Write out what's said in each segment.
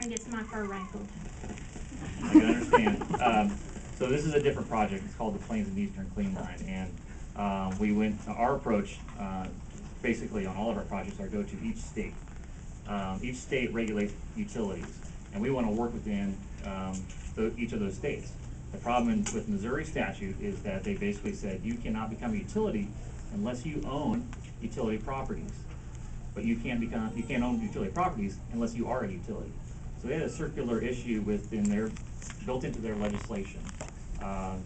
And gets my fur wrinkled. I can understand. So this is a different project. It's called the Plains and Eastern Clean Line, and we went. Our approach, basically on all of our projects, are go to each state. Each state regulates utilities, and we want to work within each of those states. The problem with Missouri statute is that they basically said you cannot become a utility unless you own utility properties, but you can't own utility properties unless you are a utility. So they had a circular issue built into their legislation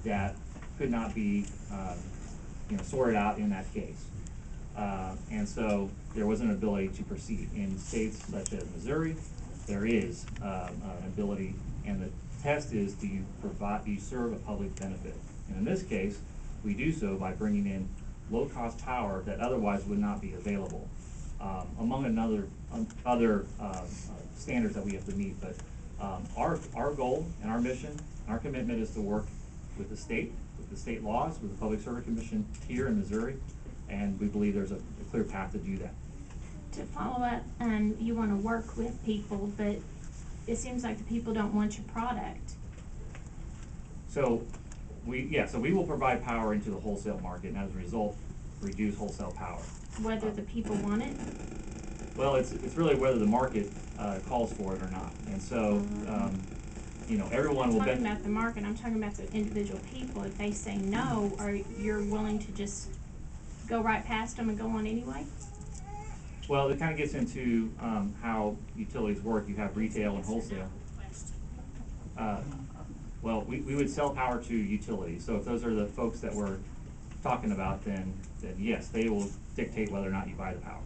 that could not be sorted out in that case. And so there was an ability to proceed. In states such as Missouri, there is an ability, and the test is, do you serve a public benefit? And in this case, we do so by bringing in low-cost power that otherwise would not be available, among other standards that we have to meet. But our goal and our mission, and our commitment is to work with the state laws, with the Public Service Commission here in Missouri, and we believe there's a clear path to do that. To follow up, you want to work with people, but it seems like the people don't want your product. So we will provide power into the wholesale market, and as a result, reduce wholesale power. Whether the people want it? Well, it's really whether the market calls for it or not. And so, everyone will. I'm talking about the market. I'm talking about the individual people. If they say no, are you're willing to just go right past them and go on anyway? Well, it kind of gets into how utilities work. You have retail and wholesale. Well, we would sell power to utilities. So if those are the folks that we're talking about, then yes, they will dictate whether or not you buy the power.